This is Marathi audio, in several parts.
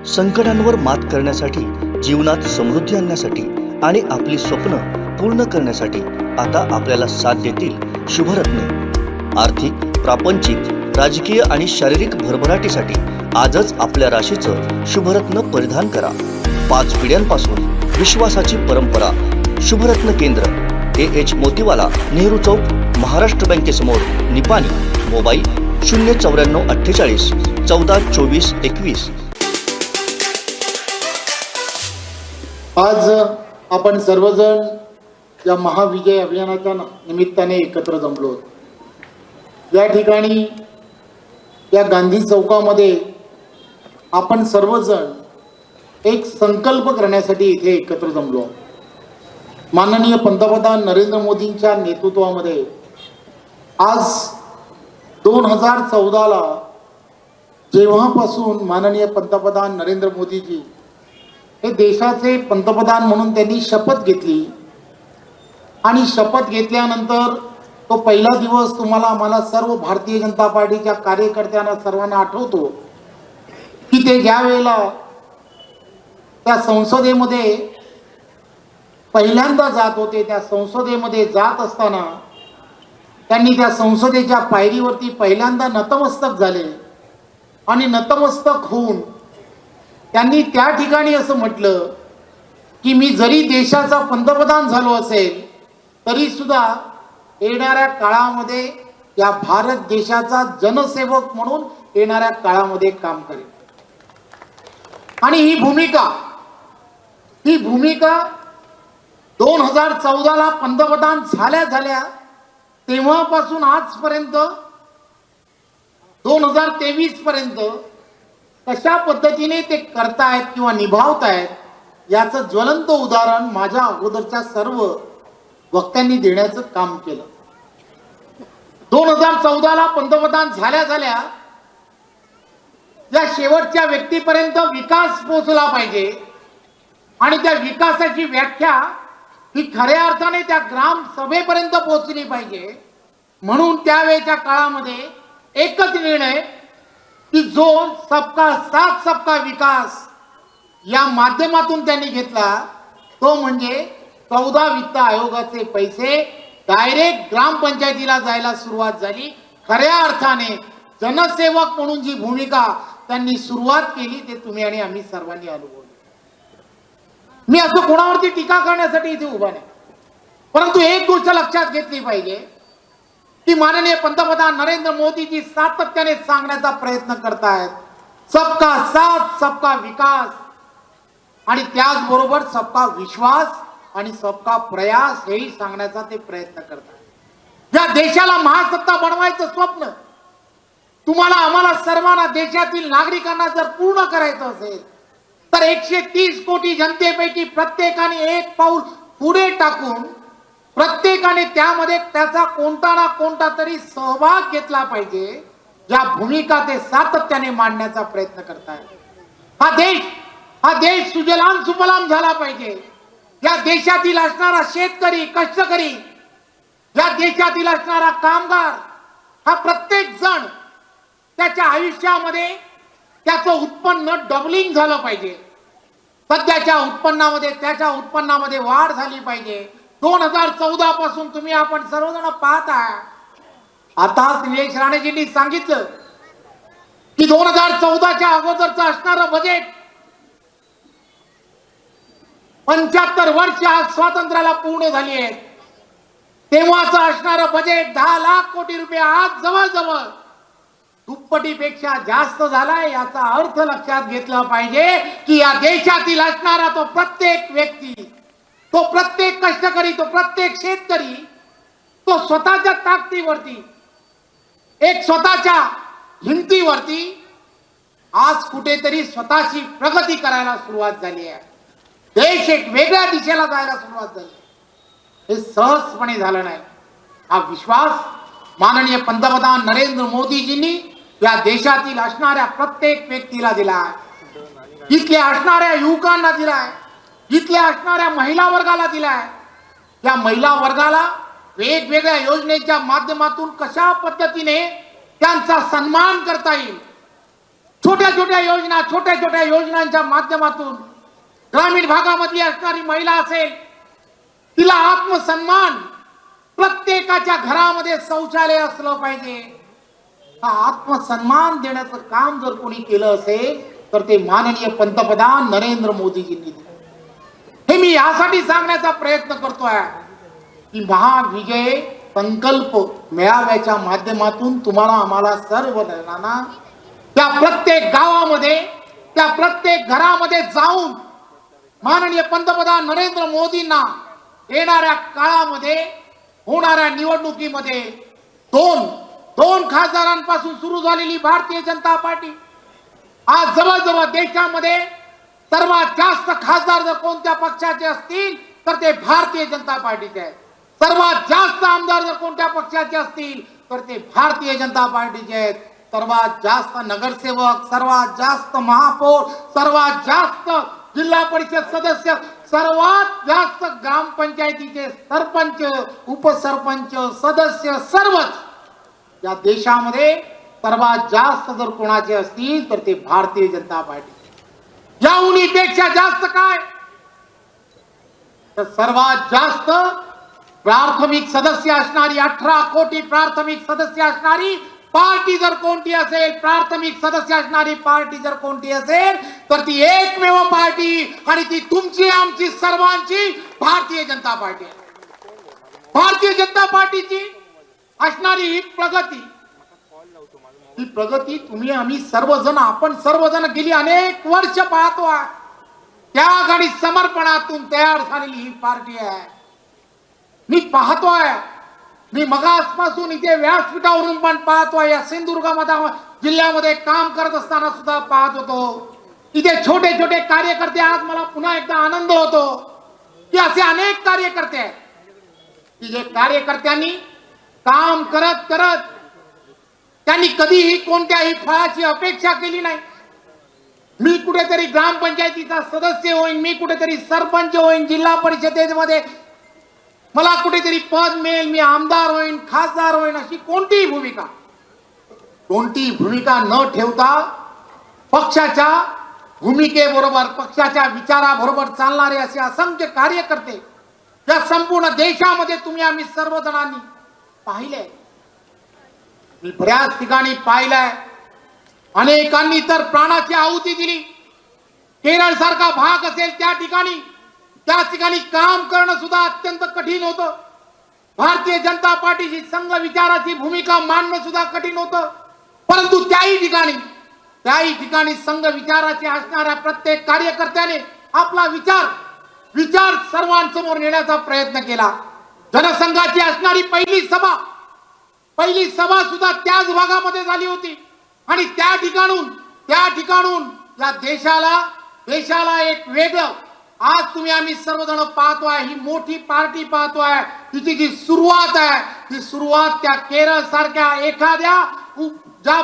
संकटांवर मात करण्यासाठी, जीवनात समृद्धी आणण्यासाठी आणि आपली स्वप्न पूर्ण करण्यासाठी आता आपल्याला साथ देतील शुभरत्न। आर्थिक, प्रापंचिक, राजकीय आणि शारीरिक भरभराटीसाठी आजच आपल्या राशीचं शुभरत्न परिधान करा। 5 पिढ्यांपासून विश्वासाची परंपरा। शुभरत्न केंद्र, AH मोतीवाला, नेहरू चौक, महाराष्ट्र बँकेसमोर, निपाणी। मोबाईल 09448 142421। आज आपण सर्वजण या महाविजय अभियानाच्या निमित्ताने एकत्र जमलो आहोत। या ठिकाणी या गांधी चौकामध्ये आपण सर्वजण एक संकल्प करण्यासाठी इथे एकत्र जमलो आहोत। माननीय पंतप्रधान नरेंद्र मोदींच्या नेतृत्वामध्ये आज 2014ला जेव्हापासून माननीय पंतप्रधान नरेंद्र मोदीजी हे देशाचे पंतप्रधान म्हणून त्यांनी शपथ घेतली आणि शपथ घेतल्यानंतर तो पहिला दिवस तुम्हाला आम्हाला सर्व भारतीय जनता पार्टीच्या कार्यकर्त्यांना सर्वांना आठवतो की ते ज्या वेळेला त्या संसदेमध्ये पहिल्यांदा जात होते, त्या संसदेमध्ये जात असताना त्यांनी त्या संसदेच्या पायरीवरती पहिल्यांदा नतमस्तक झाले आणि नतमस्तक होऊन त्यांनी त्या ठिकाणी असं म्हटलं की मी जरी देशाचा पंतप्रधान झालो असेल तरी सुद्धा येणाऱ्या काळामध्ये या भारत देशाचा जनसेवक म्हणून येणाऱ्या काळामध्ये काम करेल। आणि ही भूमिका 2014ला पंतप्रधान झाल्या तेव्हापासून आजपर्यंत 2023 पर्यंत कशा पद्धतीने ते करतायत किंवा निभावतायत याचं ज्वलंत उदाहरण माझ्या अगोदरच्या सर्व वक्त्यांनी देण्याचं काम केलं। 2014ला पंतप्रधान झाल्या या शेवटच्या व्यक्तीपर्यंत विकास पोहोचला पाहिजे आणि त्या विकासाची व्याख्या ही खऱ्या अर्थाने त्या ग्राम सभेपर्यंत पोहोचली पाहिजे। म्हणून त्यावेळेच्या काळामध्ये एकच निर्णय की जो सबका साथ सबका विकास या माध्यमातून त्यांनी घेतला तो म्हणजे 14 वित्त आयोगाचे पैसे डायरेक्ट ग्रामपंचायतीला जायला सुरुवात झाली। खऱ्या अर्थाने जनसेवक म्हणून जी भूमिका त्यांनी सुरुवात केली ते तुम्ही आणि आम्ही सर्वांनी अनुभवली। मी असं कोणावरती टीका करण्यासाठी इथे उभा नाही, परंतु एक गोष्ट लक्षात घेतली पाहिजे की माननीय पंतप्रधान नरेंद्र मोदीजी सातत्याने सांगण्याचा प्रयत्न करतायत सबका साथ सबका विकास आणि त्याचबरोबर सबका विश्वास आणि सबका प्रयास हेही सांगण्याचा ते प्रयत्न करतात। या देशाला महासत्ता बनवायचं स्वप्न तुम्हाला आम्हाला सर्वांना देशातील नागरिकांना जर पूर्ण करायचं असेल तर 130 कोटी जनतेपैकी प्रत्येकाने एक पाऊल पुढे टाकून प्रत्येकाने त्यामध्ये त्याचा कोणता ना कोणता तरी सहभाग घेतला पाहिजे। ज्या भूमिका ते सातत्याने मांडण्याचा प्रयत्न करतायत। हा देश सुजलाम सुफलाम झाला पाहिजे। या देशातील असणारा शेतकरी, कष्टकरी, या देशातील असणारा कामगार हा प्रत्येक जण त्याच्या आयुष्यामध्ये त्याचं उत्पन्न डबलिंग झालं पाहिजे। सध्याच्या त्याच्या उत्पन्नामध्ये वाढ झाली पाहिजे। 2014 पासून तुम्ही आपण सर्वजण पाहता। आता निलेश राणेजींनी सांगितलं की 2014च्या अगोदरचं असणारं बजेट 75 वर्ष आज स्वातंत्र्याला पूर्ण झाली आहेत तेव्हाचं असणारं बजेट 10 लाख कोटी रुपये आज जवळजवळ दुप्पटीपेक्षा जास्त झालाय। याचा अर्थ लक्षात घेतला पाहिजे की या देशातील असणारा तो प्रत्येक व्यक्ती, तो प्रत्येक कष्टकरी, तो प्रत्येक शेतकरी तो स्वतःच्या ताकदीवरती, एक स्वतःच्या हिमतीवरती आज कुठेतरी स्वतःची प्रगती करायला सुरुवात झाली आहे। देश एक वेगळ्या दिशेला जायला सुरुवात झाली। हे सहजपणे झालं नाही। हा विश्वास माननीय पंतप्रधान नरेंद्र मोदीजींनी या देशातील असणाऱ्या प्रत्येक व्यक्तीला दिलाय, इथल्या असणाऱ्या युवकांना दिलाय, इथल्या असणाऱ्या महिला वर्गाला दिलाय। या महिला वर्गाला वेगवेगळ्या योजनेच्या माध्यमातून कशा पद्धतीने त्यांचा सन्मान करता येईल छोट्या छोट्या योजनांच्या माध्यमातून ग्रामीण भागामधली असणारी महिला असेल, तिला आत्मसन्मान, प्रत्येकाच्या घरामध्ये शौचालय असलं पाहिजे, हा आत्मसन्मान देण्याचं काम जर कोणी केलं असेल तर ते माननीय पंतप्रधान नरेंद्र मोदीजींनी दिलं. हे मी यासाठी सांगण्याचा प्रयत्न करतोय की महाविजय संकल्प मेळाव्याच्या माध्यमातून तुम्हाला आम्हाला सर्व जणांना त्या प्रत्येक गावामध्ये, त्या प्रत्येक घरामध्ये जाऊन माननीय पंतप्रधान नरेंद्र मोदींना येणाऱ्या काळामध्ये होणाऱ्या निवडणुकीमध्ये दोन खासदारांपासून सुरू झालेली भारतीय जनता पार्टी आज जवळजवळ देशामध्ये सर्वात जास्त खासदार जर कोणत्या पक्षाचे असतील तर ते भारतीय जनता पार्टीचे आहेत. सर्वात जास्त आमदार जर कोणत्या पक्षाचे असतील तर ते भारतीय जनता पार्टीचे आहेत. सर्वात जास्त नगरसेवक, सर्वात जास्त महापौर, सर्वात जास्त जिल्हा परिषद सदस्य, सर्वात जास्त ग्रामपंचायतीचे सरपंच, उपसरपंच, सदस्य सर्वच या देशामध्ये सर्वात जास्त जर कोणाचे असतील तर ते भारतीय जनता पार्टी. याहूनपेक्षा जास्त काय तर सर्वात जास्त प्राथमिक सदस्य असणारी 18 कोटी प्राथमिक सदस्य असणारी पार्टी जर कोणती असेल, प्राथमिक सदस्य असणारी पार्टी जर कोणती असेल तर ती एकमेव पार्टी आणि ती तुमची, आमची, सर्वांची भारतीय जनता पार्टी आहे. भारतीय जनता पार्टीची असणारी ही प्रगती तुम्ही, आम्ही सर्वजण, आपण सर्वजण गेली अनेक वर्ष पाहतो. त्याग आणि समर्पणातून तयार झालेली ही पार्टी आहे. मी पाहतोय, मी मगासपासून इथे व्यासपीठावरून पण पाहतोय, या सिंधुदुर्ग जिल्ह्यामध्ये काम करत असताना सुद्धा पाहत होतो. इथे छोटे छोटे कार्यकर्ते, आज मला पुन्हा एकदा आनंद होतो की असे अनेक कार्यकर्ते आहेत की जे कार्यकर्त्यांनी काम करत करत त्यांनी कधीही कोणत्याही फळाची अपेक्षा केली नाही. मी कुठेतरी ग्रामपंचायतीचा सदस्य होईन, मी कुठेतरी सरपंच होईन, जिल्हा परिषदेमध्ये मला कुठेतरी पद मिळेल, मी आमदार होईन, खासदार होईन, अशी कोणतीही भूमिका न ठेवता पक्षाच्या भूमिकेबरोबर, पक्षाच्या विचाराबरोबर चालणारे असे असंख्य कार्यकर्ते या संपूर्ण देशामध्ये तुम्ही, आम्ही सर्वजणांनी पाहिले. मी बऱ्याच ठिकाणी पाहिलंय, अनेकांनी तर प्राणाची आहुती दिली. केरळ सारखा भाग असेल त्या ठिकाणी काम करणं सुद्धा अत्यंत कठीण होतं. भारतीय जनता पार्टीची संघ विचाराची भूमिका मांडणं सुद्धा कठीण होतं. परंतु त्याही ठिकाणी संघ विचाराचे असणाऱ्या प्रत्येक कार्यकर्त्याने आपला विचार सर्वांसमोर नेण्याचा प्रयत्न केला. जनसंघाची असणारी पहिली सभा सुद्धा त्याच भागामध्ये झाली होती आणि त्या ठिकाणून या देशाला एक वेगळं, आज तुम्ही, आम्ही सर्वजण पाहतोय, ही मोठी पार्टी पाहतोय, तिची जी सुरुवात आहे ती सुरुवात त्या केरळ सारख्या एखाद्या ज्या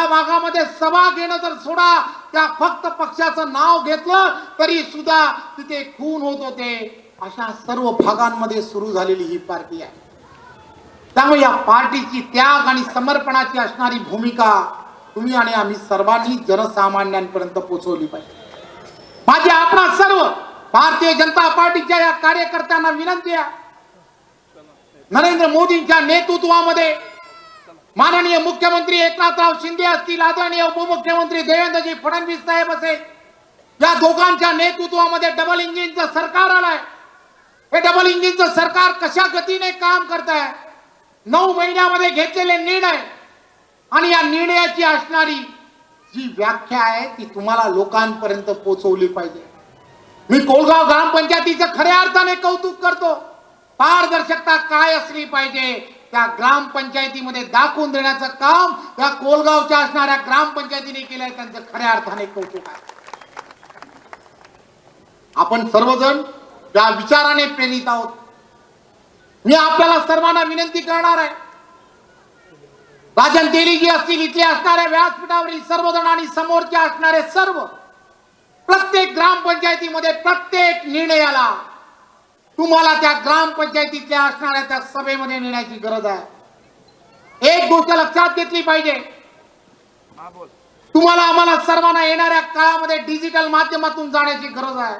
भागामध्ये सभा घेणं जर सोडा, त्या फक्त पक्षाचं नाव घेतलं तरी सुद्धा तिथे खून होत होते, अशा सर्व भागांमध्ये सुरू झालेली ही पार्टी आहे. त्यामुळे या पार्टीची त्याग आणि समर्पणाची असणारी भूमिका तुम्ही आणि आम्ही सर्वांनी जनसामान्यांपर्यंत पोहोचवली पाहिजे. माझी आपणा सर्व भारतीय जनता पार्टीच्या या कार्यकर्त्यांना विनंती आहे, नरेंद्र मोदींच्या नेतृत्वामध्ये माननीय मुख्यमंत्री एकनाथराव शिंदे असतील, आदरणीय उपमुख्यमंत्री देवेंद्रजी फडणवीस साहेब असेल, या दोघांच्या नेतृत्वामध्ये डबल इंजिनचं सरकार आलंय. हे डबल इंजिनचं सरकार कशा गतीने काम करत आहे, 9 महिन्यामध्ये घेतलेले निर्णय आणि या निर्णयाची असणारी जी व्याख्या आहे ती तुम्हाला लोकांपर्यंत पोहोचवली पाहिजे. मी कोलगाव ग्रामपंचायतीचं खऱ्या अर्थाने कौतुक करतो. पारदर्शकता काय असली पाहिजे त्या ग्रामपंचायतीमध्ये दाखवून देण्याचं काम या कोलगावच्या असणाऱ्या ग्रामपंचायतीने केलंय, त्यांचं खऱ्या अर्थाने कौतुक आहे. आपण सर्वजण या विचाराने प्रेरित आहोत. मी आपल्याला सर्वांना विनंती करणार आहे, राजन तेलीजी असतील, इथले असणाऱ्या व्यासपीठावरील सर्वजण आणि समोरचे असणारे सर्व, प्रत्येक ग्रामपंचायतीमध्ये प्रत्येक निर्णयाला तुम्हाला त्या ग्रामपंचायतीतल्या असणाऱ्या त्या सभेमध्ये नेण्याची गरज आहे. एक गोष्ट लक्षात घेतली पाहिजे, तुम्हाला आम्हाला सर्वांना येणाऱ्या काळामध्ये डिजिटल माध्यमातून जाण्याची गरज आहे.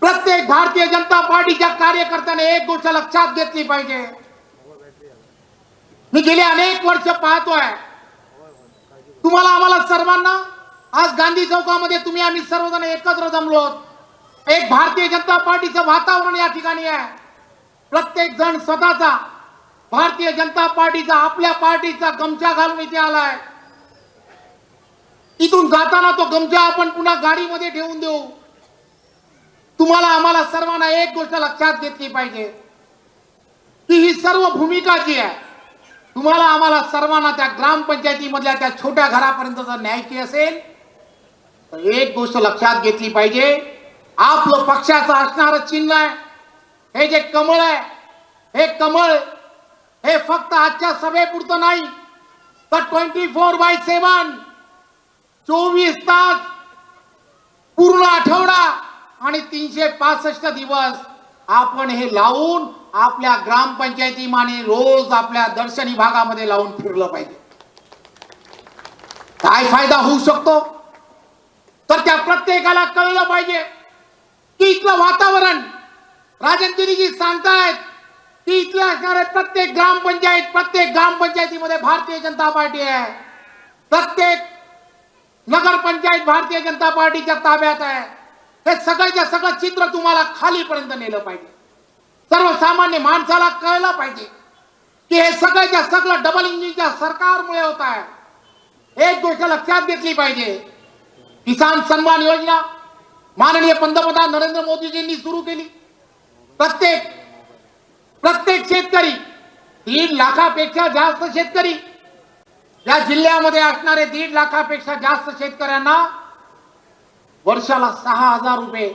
प्रत्येक भारतीय जनता पार्टीच्या कार्यकर्त्याने एक गोष्ट लक्षात घेतली पाहिजे. मी गेले अनेक वर्ष पाहतोय, तुम्हाला आम्हाला सर्वांना आज गांधी चौकामध्ये तुम्ही आम्ही सर्वजण एकत्र जमलो. एक भारतीय जनता पार्टीचं वातावरण या ठिकाणी आहे. प्रत्येक जण स्वतःचा भारतीय जनता पार्टीचा आपल्या पार्टीचा गमछा घालून इथे आलाय. इथून जाताना तो गमछा आपण पुन्हा गाडीमध्ये ठेवून देऊ. तुम्हाला आम्हाला सर्वांना एक गोष्ट लक्षात घेतली पाहिजे की ही सर्व भूमिका जी आहे, तुम्हाला आम्हाला सर्वांना त्या ग्रामपंचायतीमधल्या त्या छोट्या घरापर्यंत जर न्यायची असेल तर एक गोष्ट लक्षात घेतली पाहिजे. आपलं पक्षाचं असणारं चिन्ह आहे, हे जे कमळ आहे, हे कमळ हे फक्त आजच्या सभेपुरतं नाही तर 24/7 24 तास पूर्ण आठवडा आणि 365 दिवस आपण हे लावून आपल्या ग्रामपंचायतीमाने रोज आपल्या दर्शनी भागामध्ये लावून फिरलं पाहिजे. काय फायदा होऊ शकतो तर त्या प्रत्येकाला कळलं पाहिजे की इथलं वातावरण राजनगिरीजी सांगतायत की इथले असणारे प्रत्येक ग्रामपंचायतीमध्ये भारतीय जनता पार्टी आहे. प्रत्येक नगरपंचायत भारतीय जनता पार्टीच्या ताब्यात आहे. हे सगळ्याच्या सगळं चित्र तुम्हाला खालीपर्यंत नेलं पाहिजे. सर्वसामान्य माणसाला कळलं पाहिजे की हे सगळ्याच्या सगळं डबल इंजिनच्या सरकारमुळे होत आहे. एक गोष्ट लक्षात घेतली पाहिजे, किसान सन्मान योजना माननीय पंतप्रधान नरेंद्र मोदीजींनी सुरू केली. प्रत्येक शेतकरी 1.5 लाखापेक्षा जास्त शेतकरी या जिल्ह्यामध्ये असणारे 1.5 लाखापेक्षा जास्त शेतकऱ्यांना वर्षाला 6,000 रुपये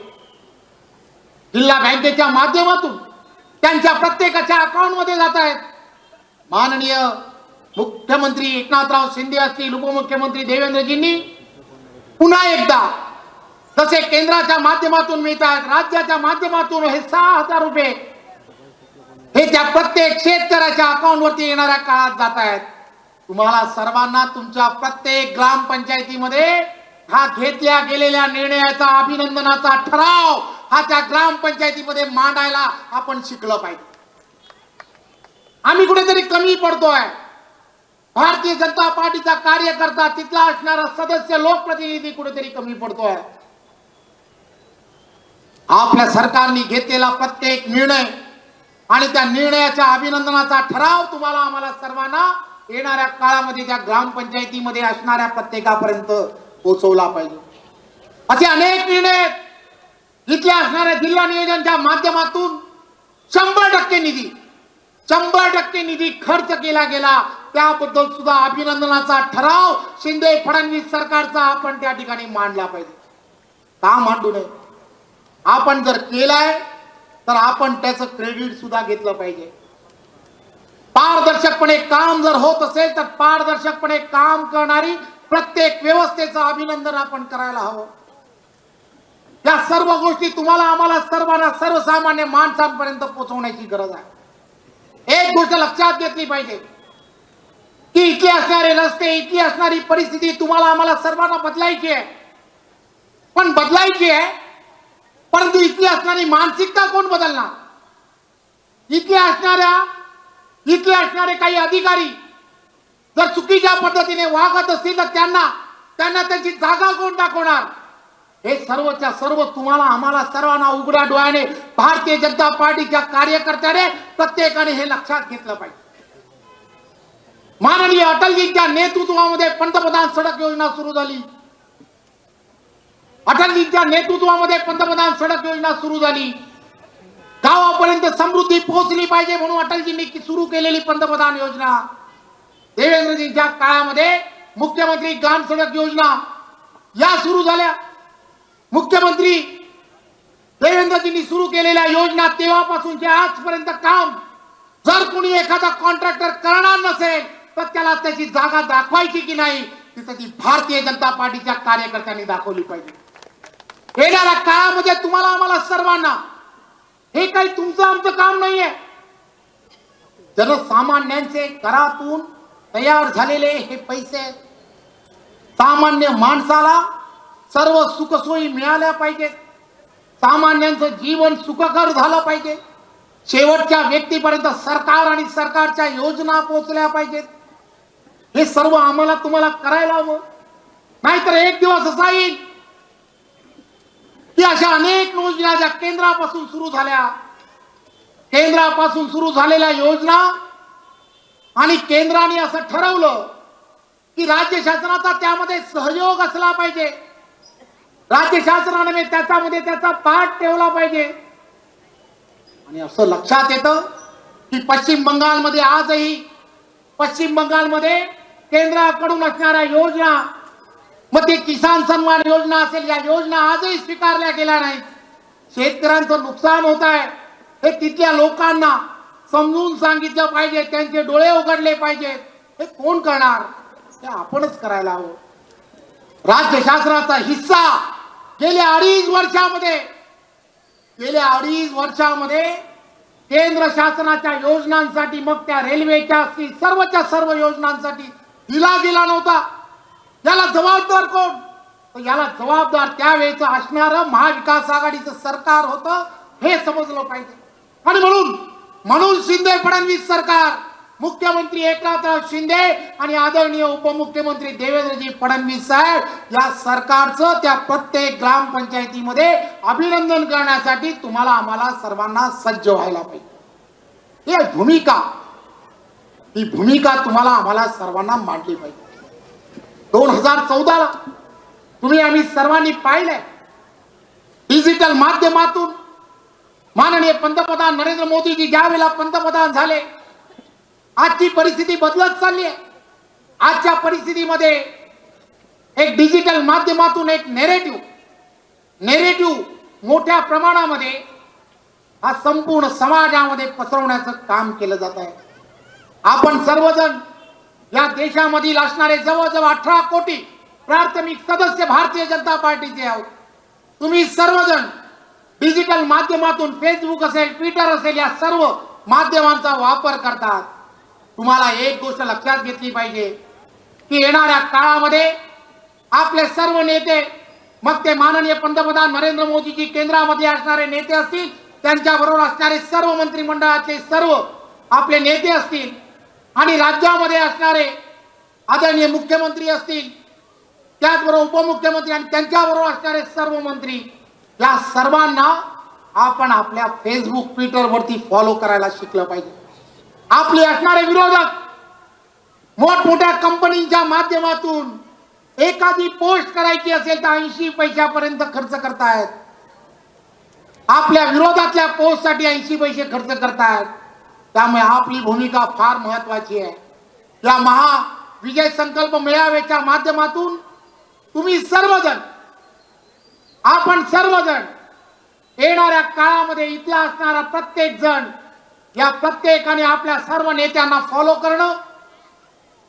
जिल्हा बँकेच्या माध्यमातून त्यांच्या प्रत्येकाच्या अकाउंटमध्ये जात आहेत. माननीय मुख्यमंत्री एकनाथराव शिंदे असतील, उपमुख्यमंत्री देवेंद्रजींनी पुन्हा एकदा जसे केंद्राच्या माध्यमातून मिळत आहेत, राज्याच्या माध्यमातून हे 6,000 रुपये हे त्या प्रत्येक शेतकऱ्याच्या अकाउंटवरती येणाऱ्या काळात जात आहेत. तुम्हाला सर्वांना तुमच्या प्रत्येक ग्रामपंचायतीमध्ये हा घेतल्या गेलेल्या निर्णयाचा अभिनंदनाचा ठराव हा त्या ग्रामपंचायतीमध्ये मांडायला आपण शिकलं पाहिजे. आम्ही कुठेतरी कमी पडतोय. भारतीय जनता पार्टीचा कार्यकर्ता, तिथला असणारा सदस्य, लोकप्रतिनिधी कुठेतरी कमी पडतोय. आपल्या सरकारने घेतलेला प्रत्येक निर्णय आणि त्या निर्णयाच्या अभिनंदनाचा ठराव तुम्हाला आम्हाला सर्वांना येणाऱ्या काळामध्ये त्या ग्रामपंचायतीमध्ये असणाऱ्या प्रत्येकापर्यंत पोहोचवला पाहिजे. असे अनेक निर्णय इथल्या असणाऱ्या जिल्हा नियोजनच्या माध्यमातून 100% निधी खर्च केला गेला. त्याबद्दल सुद्धा अभिनंदनाचा ठराव शिंदे फडणवीस सरकारचा आपण त्या ठिकाणी मांडला पाहिजे. का मांडू नये? आपण जर केलाय तर आपण त्याचं क्रेडिट सुद्धा घेतलं पाहिजे. पारदर्शकपणे काम जर होत असेल तर पारदर्शकपणे काम करणारी प्रत्येक व्यवस्थेचं अभिनंदन आपण करायला हवं. या सर्व गोष्टी तुम्हाला आम्हाला सर्वांना सर्वसामान्य माणसांपर्यंत पोहोचवण्याची गरज आहे. एक गोष्ट लक्षात घेतली पाहिजे की इथले असणारे रस्ते, इथली असणारी परिस्थिती तुम्हाला आम्हाला सर्वांना बदलायची आहे. पण बदलायची आहे, परंतु इथली असणारी मानसिकता कोण बदलणार? इथले असणारे काही अधिकारी जर चुकीच्या पद्धतीने वागत असतील तर त्यांना त्याची जागा कोण दाखवणार? हे सर्वच्या सर्व तुम्हाला आम्हाला सर्वांना उघड्या डोळ्याने भारतीय जनता पार्टीच्या कार्यकर्त्याने प्रत्येकाने हे लक्षात घेतलं पाहिजे. माननीय अटलजींच्या नेतृत्वामध्ये पंतप्रधान सडक योजना सुरू झाली. अटलजींच्या नेतृत्वामध्ये पंतप्रधान सडक योजना सुरू झाली. गावापर्यंत समृद्धी पोहोचली पाहिजे म्हणून अटलजींनी सुरू केलेली पंतप्रधान योजना, देवेंद्रजींच्या काळामध्ये मुख्यमंत्री ग्राम सडक योजना या सुरू झाल्या. मुख्यमंत्री देवेंद्रजींनी सुरू केलेल्या योजना तेव्हापासूनचे आजपर्यंत काम जर कोणी एखादा कॉन्ट्रॅक्टर करणार नसेल तर त्याला त्याची जागा दाखवायची की नाही तिथे ती भारतीय जनता पार्टीच्या कार्यकर्त्यांनी दाखवली पाहिजे. येणाऱ्या काळामध्ये तुम्हाला आम्हाला सर्वांना हे काही तुमचं आमचं काम नाहीये. जनसामान्यांचे करातून तयार झालेले हे पैसे सामान्य माणसाला सर्व सुखसोयी मिळाल्या पाहिजेत, सामान्यांचं जीवन सुखकर झालं पाहिजे, शेवटच्या व्यक्तीपर्यंत सरकार आणि सरकारच्या योजना पोहोचल्या पाहिजेत. हे सर्व आम्हाला तुम्हाला करायला हवं. नाहीतर एक दिवस असा येईल की अशा अनेक योजना ज्या केंद्रापासून सुरू झालेल्या योजना आणि केंद्राने असं ठरवलं की राज्य शासनाचा त्यामध्ये सहयोग असला पाहिजे, राज्य शासनाने त्याच्यामध्ये त्याचा पाठ ठेवला पाहिजे. आणि असं लक्षात येतं की पश्चिम बंगालमध्ये केंद्राकडून असणाऱ्या योजना, मग ते किसान सन्मान योजना असेल, या योजना आजही स्वीकारल्या गेल्या नाहीत. शेतकऱ्यांचं नुकसान होत आहे हे तिथल्या लोकांना समजून सांगितलं पाहिजे, त्यांचे डोळे उघडले पाहिजेत. हे कोण करणार? हे आपणच करायला हवं. राज्य शासनाचा हिस्सा गेल्या अडीच वर्षामध्ये केंद्र शासनाच्या योजनांसाठी, मग त्या रेल्वेच्या असतील, सर्वच्या सर्व योजनांसाठी दिला गेला नव्हता. याला जबाबदार कोण? तर याला जबाबदार त्यावेळेचं असणारं महाविकास आघाडीचं सरकार होतं, हे समजलं पाहिजे. आणि म्हणून शिंदे फडणवीस सरकार, मुख्यमंत्री एकनाथराव शिंदे आणि आदरणीय उपमुख्यमंत्री देवेंद्रजी फडणवीस साहेब या सरकारचं त्या प्रत्येक ग्रामपंचायतीमध्ये अभिनंदन करण्यासाठी तुम्हाला आम्हाला सर्वांना सज्ज व्हायला पाहिजे. ही भूमिका तुम्हाला आम्हाला सर्वांना मांडली पाहिजे. 2014 तुम्ही आम्ही सर्वांनी पाहिलंय, डिजिटल माध्यमातून माननीय पंतप्रधान नरेंद्र मोदीजी ज्या वेळेला पंतप्रधान झाले, आजची परिस्थिती बदलत चालली आहे. आजच्या परिस्थितीमध्ये एक डिजिटल माध्यमातून एक नेरेटिव्ह मोठ्या प्रमाणामध्ये हा संपूर्ण समाजामध्ये पसरवण्याचं काम केलं जात आहे. आपण सर्वजण या देशामधील असणारे जवळजवळ 18 कोटी प्राथमिक सदस्य भारतीय जनता पार्टीचे आहोत. तुम्ही सर्वजण डिजिटल माध्यमातून फेसबुक असेल, ट्विटर असेल, या सर्व माध्यमांचा वापर करतात. तुम्हाला एक गोष्ट लक्षात घेतली पाहिजे की येणाऱ्या काळामध्ये आपले सर्व नेते, मग ते माननीय पंतप्रधान नरेंद्र मोदीजी केंद्रामध्ये असणारे नेते असतील, त्यांच्याबरोबर असणारे सर्व मंत्रिमंडळाचे सर्व आपले नेते असतील, आणि राज्यामध्ये असणारे आदरणीय मुख्यमंत्री असतील, त्याचबरोबर उपमुख्यमंत्री आणि त्यांच्याबरोबर असणारे सर्व मंत्री, या सर्वांना आपण आपल्या फेसबुक, ट्विटर वरती फॉलो करायला शिकलं पाहिजे. आपले असणारे विरोधक मोठमोठ्या कंपनीच्या माध्यमातून एखादी पोस्ट करायची असेल तर 80 पैशापर्यंत खर्च करतायत. आपल्या विरोधातल्या पोस्टसाठी 80 पैसे खर्च करतायत. त्यामुळे आपली भूमिका फार महत्वाची आहे. या विजय संकल्प मेळाव्याच्या माध्यमातून तुम्ही सर्वजण, आपण सर्वजण येणाऱ्या काळामध्ये इथला असणारा प्रत्येक जण, या प्रत्येकाने आपल्या सर्व नेत्यांना फॉलो करणं,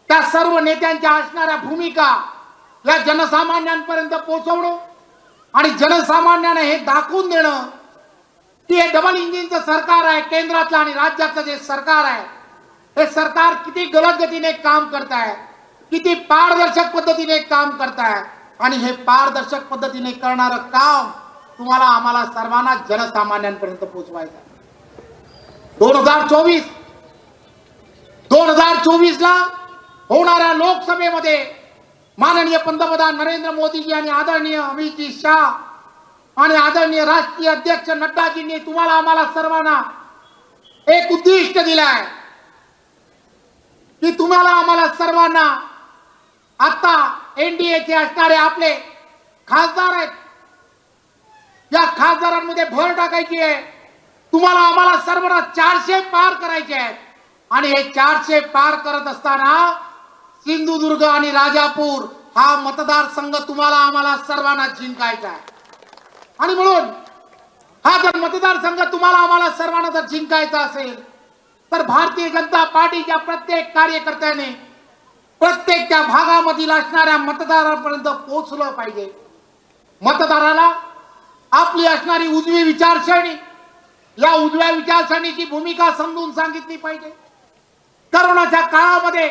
त्या सर्व नेत्यांच्या असणाऱ्या भूमिका या जनसामान्यांपर्यंत पोहोचवणं, आणि जनसामान्यांना हे दाखवून देणं की हे डबल इंजिनचं सरकार आहे, केंद्रातलं आणि राज्याचं जे सरकार आहे, हे सरकार किती गलत गतीने काम करत आहे, किती पारदर्शक पद्धतीने काम करत आहे. आणि हे पारदर्शक पद्धतीने करणारं काम तुम्हाला आम्हाला सर्वांना जनसामान्यांपर्यंत पोहोचवायचं आहे. 2024 ला होणाऱ्या लोकसभेमध्ये माननीय पंतप्रधान नरेंद्र मोदीजी आणि आदरणीय अमित शाह आणि आदरणीय राष्ट्रीय अध्यक्ष नड्डाजींनी तुम्हाला आम्हाला सर्वांना एक उद्दिष्ट दिलं आहे की तुम्हाला आम्हाला सर्वांना आता एनडीएचे असणारे आपले खासदार आहेत, या खासदारांमध्ये भर टाकायची आहे. तुम्हाला आम्हाला सर्वांना 400 पार करायचे आहेत. आणि हे 400 पार करत असताना सिंधुदुर्ग आणि राजापूर हा मतदारसंघ तुम्हाला आम्हाला सर्वांना जिंकायचा आहे. आणि म्हणून हा जर मतदारसंघ तुम्हाला आम्हाला सर्वांना जर जिंकायचा असेल तर भारतीय जनता पार्टीच्या प्रत्येक कार्यकर्त्याने प्रत्येक त्या भागामधील असणाऱ्या मतदारांपर्यंत पोहोचलं पाहिजे. मतदाराला आपली असणारी उजवी विचारसरणी, या उजव्या विचारसरणीची भूमिका समजून सांगितली पाहिजे. कोरोनाच्या काळामध्ये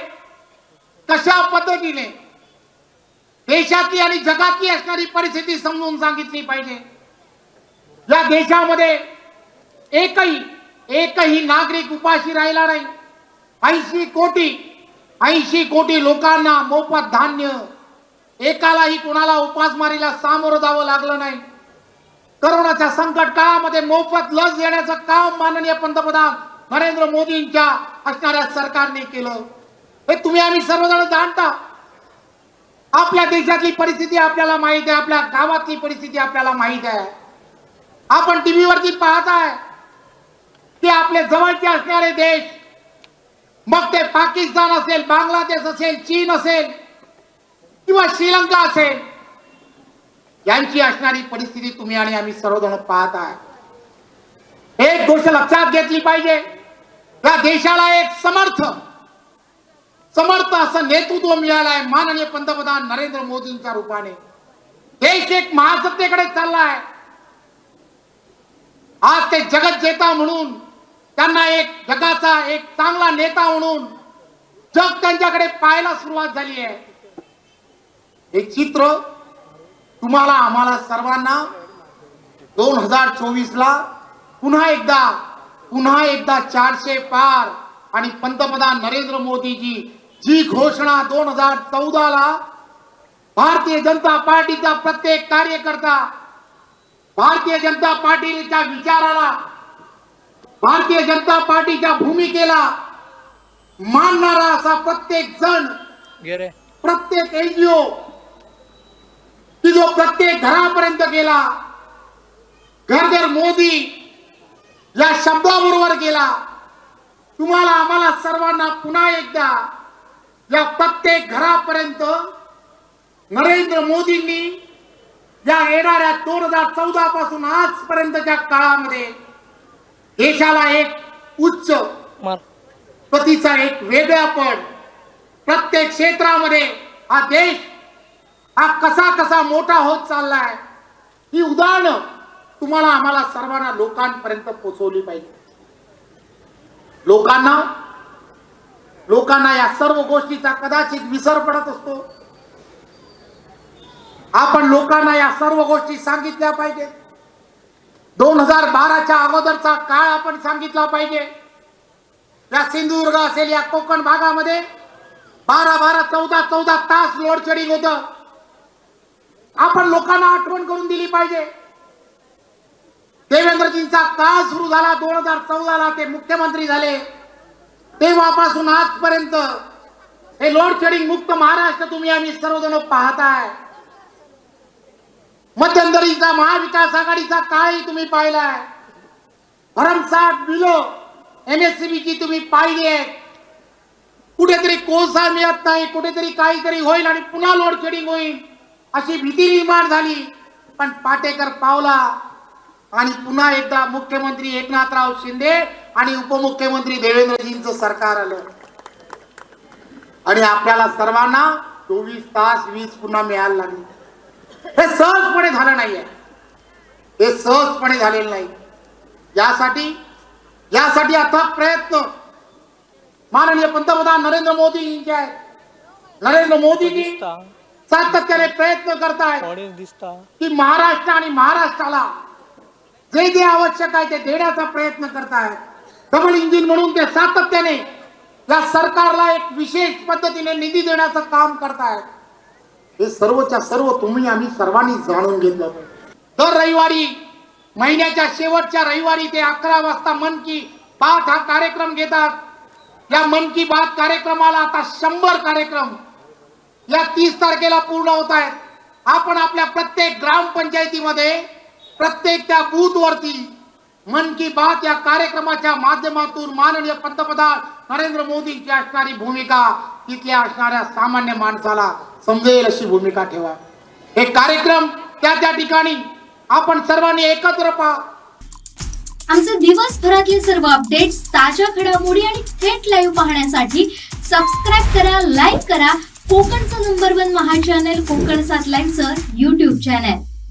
कशा पद्धतीने देशातली आणि जगातली असणारी परिस्थिती समजून सांगितली पाहिजे. या देशामध्ये एकही नागरिक उपाशी राहिला नाही. 80 कोटी लोकांना मोफत धान्य, एकालाही कोणाला उपासमारीला सामोरं जावं लागलं नाही. कोरोनाच्या संकट काळामध्ये मोफत लस देण्याचं काम माननीय पंतप्रधान नरेंद्र मोदींच्या असणाऱ्या सरकारने केलं. हे तुम्ही आम्ही सर्वजण जाणता. आपल्या देशातली परिस्थिती आपल्याला माहित आहे, आपल्या गावातली परिस्थिती आपल्याला माहित आहे. आपण टीव्हीवरती पाहताय की आपले जवळचे असणारे देश, मग ते पाकिस्तान असेल, बांगलादेश असेल, चीन असेल किंवा श्रीलंका असेल, यांची असणारी परिस्थिती तुम्ही आणि आम्ही सर्वजण पाहताय. एक गोष्ट लक्षात घेतली पाहिजे, या देशाला एक समर्थ असं नेतृत्व मिळालंय माननीय पंतप्रधान नरेंद्र मोदींच्या रूपाने. देश एक महासत्तेकडे चाललाय. आज ते जगत जेता म्हणून, त्यांना एक जगाचा एक चांगला नेता म्हणून जग त्यांच्याकडे पाहायला सुरुवात झाली आहे. हे चित्र तुम्हाला आम्हाला सर्वांना 2024 ला पुन्हा एकदा 400 पार आणि पंतप्रधान नरेंद्र मोदीजी जी घोषणा 2014 ला भारतीय जनता पार्टीचा प्रत्येक कार्यकर्ता, भारतीय जनता पार्टीच्या विचाराला, भारतीय जनता पार्टीच्या भूमिकेला मानणारा असा प्रत्येक जण, प्रत्येक एनजीओ की जो प्रत्येक घरापर्यंत गेला, घर घर मोदी या शब्दाबरोबर गेला. तुम्हाला आम्हाला सर्वांना पुन्हा एकदा या प्रत्येक घरापर्यंत नरेंद्र मोदींनी या येणाऱ्या 2014 पासून आजपर्यंतच्या काळामध्ये देशाला एक उच्च प्रतीचा एक वेगळापण, प्रत्येक क्षेत्रामध्ये हा देश हा कसा मोठा होत चाललाय, ही उदाहरणं तुम्हाला आम्हाला सर्वांना लोकांपर्यंत पोहोचवली पाहिजे. लोकांना या सर्व गोष्टीचा कदाचित विसर पडत असतो. आपण लोकांना या सर्व गोष्टी सांगितल्या पाहिजे. 2012च्या अगोदरचा काळ आपण सांगितला पाहिजे. या सिंधुदुर्ग असेल, या कोकण भागामध्ये 14 तास लोड शेडिंग होतं. आपण लोकांना आठवण करून दिली पाहिजे. देवेंद्रजींचा काळ सुरू झाला 2014 ला, ते मुख्यमंत्री झाले तेव्हापासून आजपर्यंत हे लोड शेडिंग मुक्त महाराष्ट्र तुम्ही आम्ही सर्वजण पाहताय. मध्यंतरीचा महाविकास आघाडीचा काळही तुम्ही पाहिलाय. भरमसाठ बिलो MSCBची तुम्ही पाहिली आहे. कुठेतरी कोळसा मिळत नाही, कुठेतरी काहीतरी होईल आणि पुन्हा लोड शेडिंग होईल अशी भीती निर्माण झाली. पण पाटेकर पावला आणि पुन्हा एकदा मुख्यमंत्री एकनाथराव शिंदे आणि उपमुख्यमंत्री देवेंद्रजींचं सरकार आलं आणि आपल्याला सर्वांना 24 तास वीज पुन्हा मिळायला लागली. हे सहजपणे झालं नाहीये, हे सहजपणे झालेलं नाही. यासाठी अथक प्रयत्न माननीय पंतप्रधान नरेंद्र मोदींचे आहेत. नरेंद्र मोदीजी सातत्याने प्रयत्न करतायत की महाराष्ट्र आणि महाराष्ट्राला जे आवश्यक आहे ते देण्याचा प्रयत्न करतायत. डबल इंजिन म्हणून ते सातत्याने या सरकारला एक विशेष पद्धतीने निधी देण्याचं काम करतायत. हे सर्वच्या सर्व तुम्ही आम्ही सर्वांनी जाणून घेतलं. दर रविवारी, महिन्याच्या शेवटच्या रविवारी ते 11 वाजता मन की बात हा कार्यक्रम घेतात. या मन की बात कार्यक्रमाला आता 100 कार्यक्रम या 30 तारखेला पूर्ण होत आहेत. आपण आपल्या प्रत्येक ग्रामपंचायतीमध्ये, प्रत्येक त्या बूथ वरती मन की बात या कार्यक्रमाच्या माध्यमातून माननीय पंतप्रधान नरेंद्र मोदींची असणारी भूमिका तिथल्या असणाऱ्या सामान्य माणसाला समजेल अशी भूमिका ठेवा. हे कार्यक्रम त्या ठिकाणी आपण सर्वांनी एकत्र पहा. आमचे दिवसभरातले सर्व अपडेट्स, ताज्या घडामोडी आणि थेट लाईव्ह पाहण्यासाठी सबस्क्राईब करा, लाईक करा कोकणचं नंबर 1 महा चॅनल कोकण 7 लाईव्हचं YouTube चॅनल.